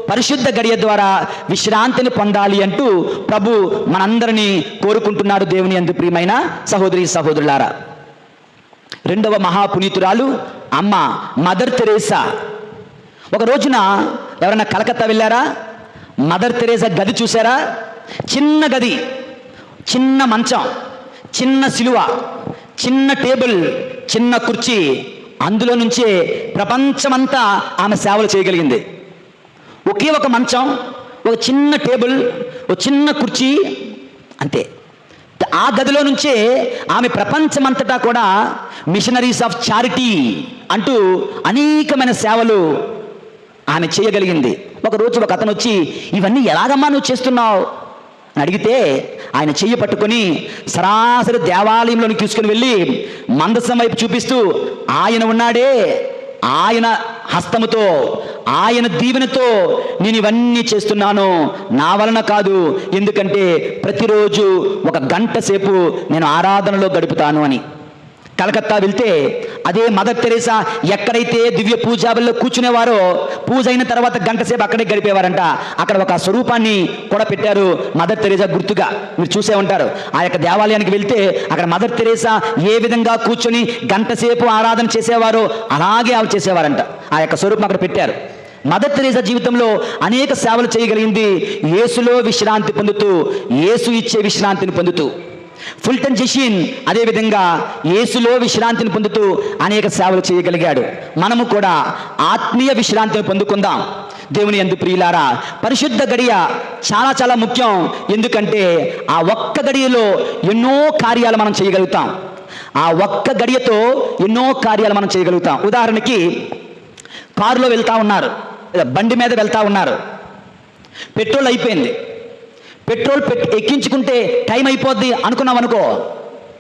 పరిశుద్ధ గడియ ద్వారా విశ్రాంతిని పొందాలి అంటూ ప్రభు మనందరినీ కోరుకుంటున్నాడు. దేవుని యందు ప్రియమైన సహోదరి సహోదరులారా, 2వ మహాపునీతురాలు అమ్మ మదర్ తెరేసా. ఒక రోజున ఎవరైనా కలకత్తా వెళ్ళారా? మదర్ తెరేసా గది చూసారా? చిన్న గది, చిన్న మంచం, చిన్న సిలువ, చిన్న టేబుల్, చిన్న కుర్చీ, అందులో నుంచే ప్రపంచమంతా ఆమె సేవలు చేయగలిగింది. ఒకే ఒక మంచం, ఒక చిన్న టేబుల్, ఒక చిన్న కుర్చీ, అంతే. ఆ గదిలో నుంచే ఆమె ప్రపంచమంతటా కూడా మిషనరీస్ ఆఫ్ చారిటీ అంటూ అనేకమైన సేవలు ఆమె చేయగలిగింది. ఒకరోజు ఒక అతను వచ్చి, ఇవన్నీ ఎలాగమ్మా నువ్వు చేస్తున్నావు అని అడిగితే, ఆయన చెయ్యి పట్టుకొని సరాసరి దేవాలయంలోని తీసుకుని వెళ్ళి మందసం వైపు చూపిస్తూ, ఆయన ఉన్నాడే, ఆయన హస్తముతో, ఆయన దీవెనతో నేను ఇవన్నీ చేస్తున్నాను, నా వలన కాదు, ఎందుకంటే ప్రతిరోజు 1 గంట సేపు నేను ఆరాధనలో గడుపుతాను అని. కలకత్తా వెళ్తే అదే మదర్ తెరేసా ఎక్కడైతే దివ్య పూజాబల్లో కూర్చునేవారో, పూజ అయిన తర్వాత 1 గంట సేపు అక్కడే గడిపేవారంట. అక్కడ ఒక స్వరూపాన్ని కూడా పెట్టారు మదర్ తెరేసా గుర్తుగా. మీరు చూసే ఉంటారు. ఆ యొక్క దేవాలయానికి వెళ్తే అక్కడ మదర్ తెరేసా ఏ విధంగా కూర్చొని 1 గంట సేపు ఆరాధన చేసేవారో అలాగే ఆమె చేసేవారంట. ఆ యొక్క స్వరూపం అక్కడ పెట్టారు. మదర్ తెరేసా జీవితంలో అనేక సేవలు చేయగలిగింది. యేసులో విశ్రాంతి పొందుతూ, యేసు ఇచ్చే విశ్రాంతిని పొందుతూ. ఫుల్టన్ జెషిన్ అదేవిధంగా యేసులో విశ్రాంతిని పొందుతూ అనేక సేవలు చేయగలిగాడు. మనము కూడా ఆత్మీయ విశ్రాంతిని పొందుకుందాం. దేవుని యందు ప్రియులారా, పరిశుద్ధ గడియ చాలా చాలా ముఖ్యం. ఎందుకంటే ఆ ఒక్క గడియలో ఎన్నో కార్యాలు మనం చేయగలుగుతాం. ఆ ఒక్క గడియతో ఎన్నో కార్యాలు మనం చేయగలుగుతాం. ఉదాహరణకి కారులో వెళ్తా ఉన్నారు, బండి మీద వెళ్తా ఉన్నారు, పెట్రోల్ అయిపోయింది. పెట్రోల్ ఎక్కించుకుంటే టైం అయిపోద్ది అనుకున్నాం అనుకో,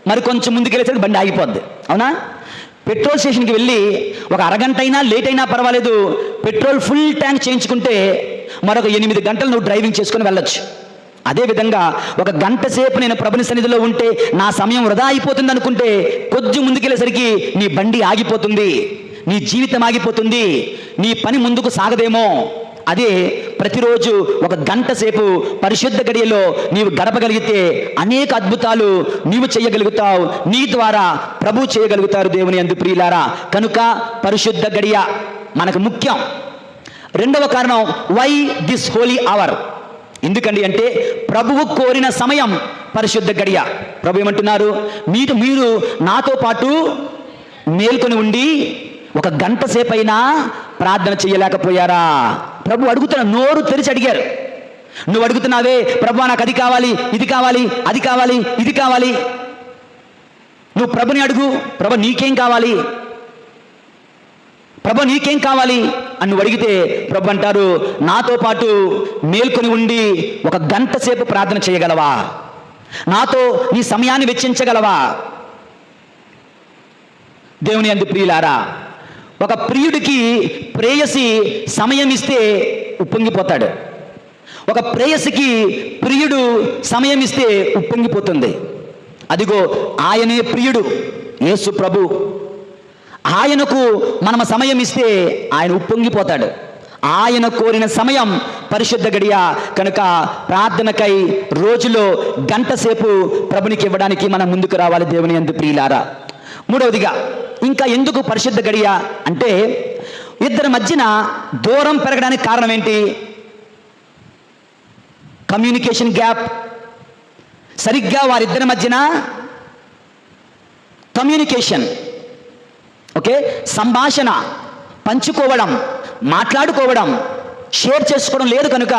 మరి కొంచెం ముందుకెళ్ళేసరికి బండి ఆగిపోద్ది, అవునా? పెట్రోల్ స్టేషన్కి వెళ్ళి ఒక అరగంట అయినా లేట్ అయినా పర్వాలేదు, పెట్రోల్ ఫుల్ ట్యాంక్ చేయించుకుంటే మరొక 8 గంటలు నువ్వు డ్రైవింగ్ చేసుకొని వెళ్ళొచ్చు. అదేవిధంగా 1 గంట సేపు నేను ప్రభుని సన్నిధిలో ఉంటే నా సమయం వృధా అయిపోతుంది అనుకుంటే, కొద్ది ముందుకెళ్ళేసరికి నీ బండి ఆగిపోతుంది, నీ జీవితం ఆగిపోతుంది, నీ పని ముందుకు సాగదేమో. అదే ప్రతిరోజు 1 గంట సేపు పరిశుద్ధ గడియలో నీవు గడపగలిగితే అనేక అద్భుతాలు నీవు చేయగలుగుతావు, నీ ద్వారా ప్రభు చేయగలుగుతారు. దేవుని యందు ప్రియులారా, కనుక పరిశుద్ధ గడియ మనకు ముఖ్యం. 2వ కారణం, వై దిస్ హోలీ అవర్. ఎందుకండి అంటే ప్రభువు కోరిన సమయం పరిశుద్ధ గడియ. ప్రభు ఏమంటున్నారు, మీరు నాతో పాటు మేల్కొని ఉండి 1 గంట సేపు అయినా ప్రార్థన చేయలేకపోయారా? ప్రభు అడుగుతున్నా, నోరు తెరిచి అడిగారు. నువ్వు అడుగుతున్నావే, ప్రభు నాకు అది కావాలి, ఇది కావాలి, అది కావాలి, ఇది కావాలి. నువ్వు ప్రభుని అడుగు, ప్రభు నీకేం కావాలి, ప్రభు నీకేం కావాలి అని నువ్వు అడిగితే ప్రభు అంటారు, నాతో పాటు మేల్కొని ఉండి 1 గంట సేపు ప్రార్థన చేయగలవా? నాతో నీ సమయాన్ని వెచ్చించగలవా? దేవుని యందు ప్రియులారా, ఒక ప్రియుడికి ప్రేయసి సమయం ఇస్తే ఉప్పొంగిపోతాడు. ఒక ప్రేయసికి ప్రియుడు సమయం ఇస్తే ఉప్పొంగిపోతుంది. అదిగో ఆయనే ప్రియుడు యేసు ప్రభు. ఆయనకు మనం సమయం ఇస్తే ఆయన ఉప్పొంగిపోతాడు. ఆయన కోరిన సమయం పరిశుద్ధ గడియ. కనుక ప్రార్థనకై రోజులో 1 గంట సేపు ప్రభునికి ఇవ్వడానికి మనం ముందుకు రావాలి. దేవుని యందు ప్రియులారా, 3వదిగా ఇంకా ఎందుకు పరిశుద్ధ గడియ అంటే, ఇద్దరి మధ్యన దూరం పెరగడానికి కారణం ఏంటి? Communication gap. సరిగ్గా వారిద్దరి మధ్యన కమ్యూనికేషన్, ఓకే, సంభాషణ, పంచుకోవడం, మాట్లాడుకోవడం, షేర్ చేసుకోవడం లేదు. కనుక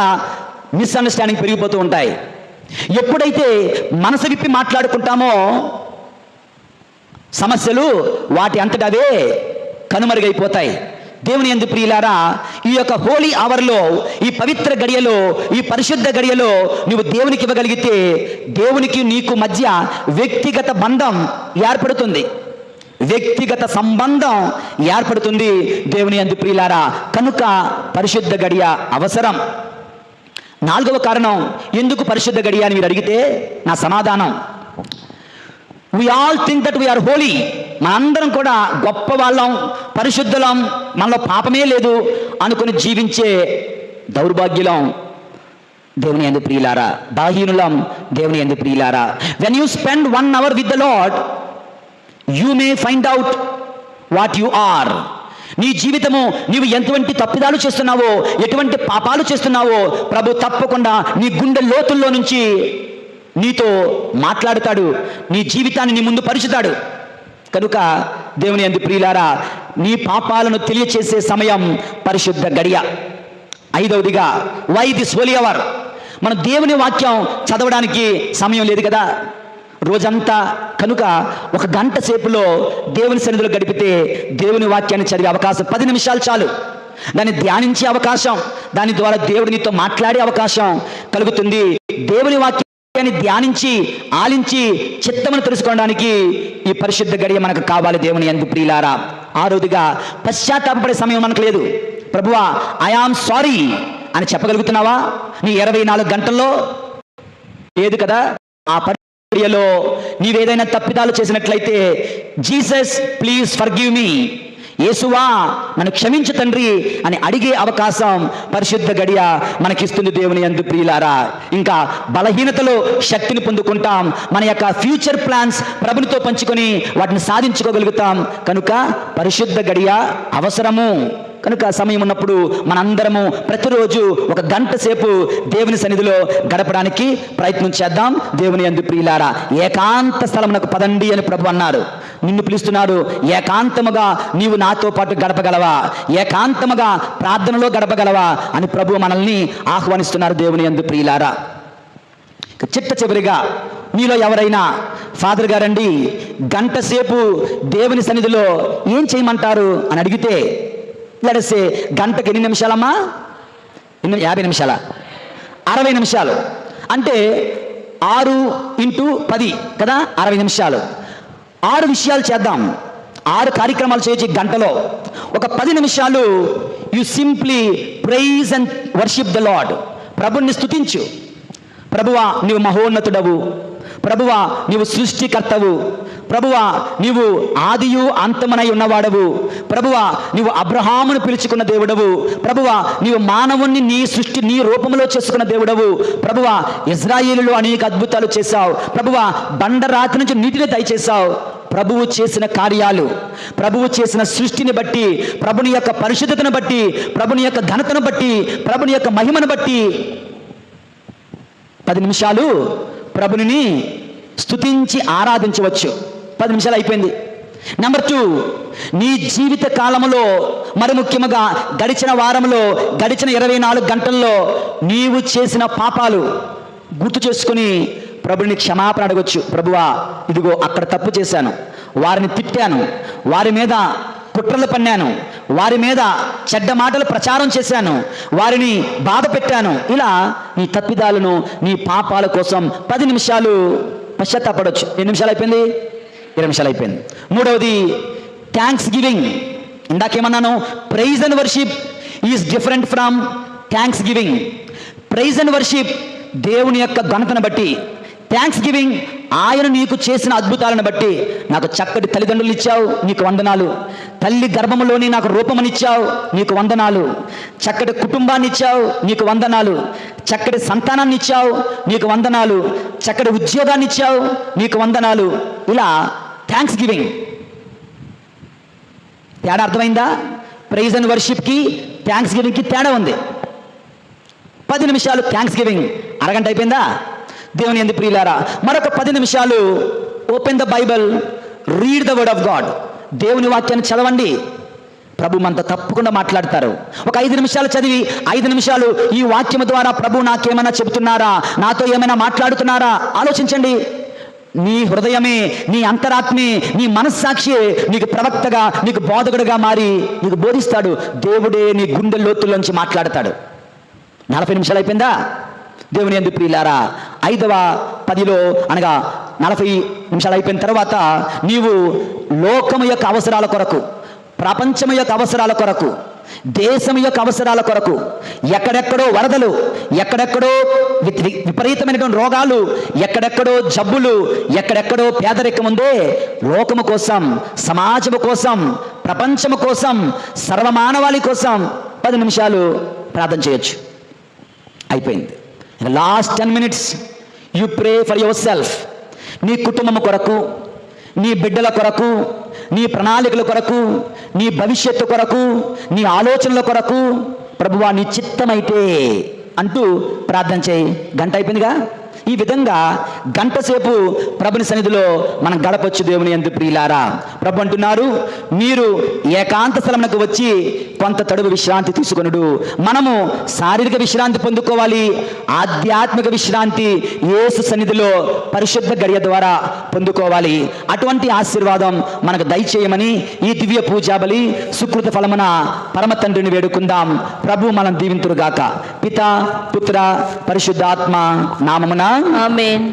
మిస్అండర్స్టాండింగ్ పెరిగిపోతూ ఉంటాయి. ఎప్పుడైతే మనసు విప్పి మాట్లాడుకుంటామో సమస్యలు వాటి అంతటా అవే కనుమరుగైపోతాయి. దేవుని యందు ప్రియులారా, ఈ యొక్క హోలీ అవర్లో, ఈ పవిత్ర గడియలో, ఈ పరిశుద్ధ గడియలో నువ్వు దేవునికి ఇవ్వగలిగితే దేవునికి నీకు మధ్య వ్యక్తిగత బంధం ఏర్పడుతుంది, వ్యక్తిగత సంబంధం ఏర్పడుతుంది దేవుని యందు ప్రియులారా. కనుక పరిశుద్ధ గడియ అవసరం. 4వ కారణం, ఎందుకు పరిశుద్ధ గడియ అని మీరు అడిగితే నా సమాధానం, we all think that we are holy. మనందరం కూడా గొప్ప వాళ్ళం, పరిశుద్ధులం, మనలో పాపమే లేదు అనుకుని జీవించే దౌర్భాగ్యులం దేవుని యందు ప్రియులారా, బలహీనులం దేవుని యందు ప్రియులారా. when you spend 1 hour with the Lord, you may find out what you are. నీ జీవితము నీవు ఎటువంటి తప్పిదాలు చేస్తున్నావో, ఎటువంటి పాపాలు చేస్తున్నావో ప్రభు తప్పకుండా నీ గుండె లోతుల్లో నుంచి నీతో మాట్లాడుతాడు, నీ జీవితాన్ని నీ ముందు పరుచుతాడు. కనుక దేవుని యందు ప్రియులారా, నీ పాపాలను తెలియచేసే సమయం పరిశుద్ధ గడియ. 5వదిగా, వై దిస్ హోలీ అవర్? మన దేవుని వాక్యం చదవడానికి సమయం లేదు కదా రోజంతా. కనుక 1 గంట సేపులో దేవుని సన్నిధిలో గడిపితే దేవుని వాక్యాన్ని చదివే అవకాశం 10 నిమిషాలు చాలు. దాన్ని ధ్యానించే అవకాశం, దాని ద్వారా దేవుడు నీతో మాట్లాడే అవకాశం కలుగుతుంది. దేవుని వాక్యాన్ని ధ్యానించి ఆలించి చిత్తమును తెలుసుకోవడానికి ఈ పరిశుద్ధ గడియ మనకు కావాలి దేవుని యందు ప్రియులారా. 6వదిగా, పశ్చాత్తాపపడే సమయం మనకు లేదు. ప్రభువా ఐ యామ్ సారీ అని చెప్పగలుగుతున్నావా నీ 24 గంటల్లో? లేదు కదా. ఆ పరిచర్యలో నీవేదైనా తప్పిదాలు చేసినట్లయితే, జీసస్ ప్లీజ్ ఫర్గివ్ మీ, యేసువా నన్ను క్షమించు తండ్రి అని అడిగే అవకాశం పరిశుద్ధ గడియ మనకిస్తుంది దేవుని యందు ప్రియులారా. ఇంకా బలహీనతలో శక్తిని పొందుకుంటాం, మన యొక్క ఫ్యూచర్ ప్లాన్స్ ప్రభునితో పంచుకొని వాటిని సాధించుకోగలుగుతాం. కనుక పరిశుద్ధ గడియ అవసరము. కనుక సమయం ఉన్నప్పుడు మనందరము ప్రతిరోజు 1 గంట సేపు దేవుని సన్నిధిలో గడపడానికి ప్రయత్నం చేద్దాం దేవుని యందు ప్రియులారా. ఏకాంత స్థలమునకు పదండి అని ప్రభు అన్నారు. నిన్ను పిలుస్తున్నాడు, ఏకాంతముగా నీవు నాతో పాటు గడపగలవా, ఏకాంతముగా ప్రార్థనలో గడపగలవా అని ప్రభు మనల్ని ఆహ్వానిస్తున్నారు దేవుని యందు ప్రియులారా. చిట్ట చివరిగా, మీలో ఎవరైనా ఫాదర్ గారండి 1 గంట సేపు దేవుని సన్నిధిలో ఏం చేయమంటారు అని అడిగితే, లెట్స్ సే గంటకి ఎన్ని నిమిషాలమ్మా? 50 నిమిషాలా? 60 నిమిషాలు. అంటే 6 × 10 కదా, 60 నిమిషాలు. 6 విషయాలు చేద్దాం, 6 కార్యక్రమాలు చేయొచ్చు గంటలో. ఒక 10 నిమిషాలు you simply praise and worship the Lord. ప్రభుని స్తుతించు. ప్రభువా నీవు మహోన్నతుడవు, ప్రభువా నీవు సృష్టికర్తవు, ప్రభువా నీవు ఆదియు అంతమునై ఉన్నవాడవు, ప్రభువా నీవు అబ్రహామును పిలుచుకున్న దేవుడవు, ప్రభువా నీవు మానవుణ్ణి నీ సృష్టి నీ రూపంలో చేసుకున్న దేవుడవు, ప్రభువా ఇజ్రాయేలులో అనేక అద్భుతాలు చేశావు, ప్రభువా బండరాతి నుంచి నీటిని దయచేశావు. ప్రభువు చేసిన కార్యాలు, ప్రభువు చేసిన సృష్టిని బట్టి, ప్రభుని యొక్క పరిశుద్ధతను బట్టి, ప్రభుని యొక్క ఘనతను బట్టి, ప్రభుని యొక్క మహిమను బట్టి 10 నిమిషాలు ప్రభుని స్తుతించి ఆరాధించవచ్చు. 10 నిమిషాలు అయిపోయింది. నెంబర్ 2, నీ జీవిత కాలంలో, మరి ముఖ్యంగా గడిచిన వారంలో, గడిచిన 24 గంటల్లో నీవు చేసిన పాపాలు గుర్తు చేసుకుని ప్రభుని క్షమాపణ అడగొచ్చు. ప్రభువా ఇదిగో అక్కడ తప్పు చేశాను, వారిని తిట్టాను, వారి మీద కుట్రలు పన్నాను, వారి మీద చెడ్డ మాటలు ప్రచారం చేశాను, వారిని బాధ పెట్టాను. ఇలా నీ తప్పిదాలను, నీ పాపాల కోసం 10 నిమిషాలు పశ్చాత్తాపడవచ్చు. ఎన్ని నిమిషాలు అయిపోయింది? 20 నిమిషాలు అయిపోయింది. 3వది థ్యాంక్స్ గివింగ్. ఇందాకేమన్నాను? Praise and worship is different from thanksgiving. Praise and worship దేవుని యొక్క ఘనతను బట్టి, థ్యాంక్స్ గివింగ్ ఆయన నీకు చేసిన అద్భుతాలను బట్టి. నాకు చక్కటి తల్లిదండ్రులు ఇచ్చావు, నీకు వందనాలు. తల్లి గర్భములోని నాకు రూపమనిచ్చావు, నీకు వందనాలు. చక్కటి కుటుంబాన్ని ఇచ్చావు, నీకు వందనాలు. చక్కటి సంతానాన్ని ఇచ్చావు, నీకు వందనాలు. చక్కటి ఉద్యోగాన్ని ఇచ్చావు, నీకు వందనాలు. ఇలా థ్యాంక్స్ గివింగ్. తేడా అర్థమైందా? ప్రైజ్ అండ్ వర్షిప్కి థ్యాంక్స్ గివింగ్కి తేడా ఉంది. 10 నిమిషాలు థ్యాంక్స్ గివింగ్, అరగంట అయిపోయిందా? దేవుని యందు ప్రియులారా, మరొక 10 నిమిషాలు open the Bible, read the word of God. దేవుని వాక్యాన్ని చదవండి. ప్రభు మనతో తప్పకుండా మాట్లాడతారు. ఒక 5 నిమిషాలు చదివి 5 నిమిషాలు ఈ వాక్యం ద్వారా ప్రభు నాకేమైనా చెబుతున్నారా, నాతో ఏమైనా మాట్లాడుతున్నారా ఆలోచించండి. నీ హృదయమే, నీ అంతరాత్మే, నీ మనస్సాక్షి నీకు ప్రవక్తగా, నీకు బోధకుడుగా మారి నీకు బోధిస్తాడు. దేవుడే నీ గుండె లోతుల్లోంచి మాట్లాడతాడు. 40 నిమిషాలు అయిపోయిందా? దేవుని యందు ప్రియులారా, 5వ 10లో అనగా 40 నిమిషాలు అయిపోయిన తర్వాత నీవు లోకము యొక్క అవసరాల కొరకు, ప్రపంచము యొక్క అవసరాల కొరకు, దేశం యొక్క అవసరాల కొరకు, ఎక్కడెక్కడో వరదలు, ఎక్కడెక్కడో విపరీతమైనటువంటి రోగాలు, ఎక్కడెక్కడో జబ్బులు, ఎక్కడెక్కడో పేదరికం ఉందే, లోకము కోసం, సమాజము కోసం, ప్రపంచము కోసం, సర్వమానవాళి కోసం 10 నిమిషాలు ప్రార్థన చేయొచ్చు. అయిపోయింది. Last 10 minutes you pray for your self. నీ కుటుంబం కొరకు, నీ బిడ్డల కొరకు, నీ ప్రణాళికల కొరకు, నీ భవిష్యత్తు కొరకు, నీ ఆలోచనల కొరకు, ప్రభువా నీ చిత్తమైతే అంటూ ప్రార్థన చేయి. గంట అయిపోయిందిగా. ఈ విధంగా గంట సేపు ప్రభుని సన్నిధిలో మనం గడపొచ్చు. దేవుని యందు ప్రియులారా, ప్రభు అంటున్నారు, మీరు ఏకాంత స్థలమునకు వచ్చి కొంత తడువు విశ్రాంతి తీసుకొనుడు. మనము శారీరక విశ్రాంతి పొందుకోవాలి, ఆధ్యాత్మిక విశ్రాంతి యేసు సన్నిధిలో పరిశుద్ధ గడియ ద్వారా పొందుకోవాలి. అటువంటి ఆశీర్వాదం మనకు దయచేయమని ఈ దివ్య పూజాబలి సుకృత ఫలమున పరమ తండ్రిని వేడుకుందాం. ప్రభు మనం దీవింతురుగాక. పిత, పుత్ర, పరిశుద్ధాత్మ నామమున ఆమేన్.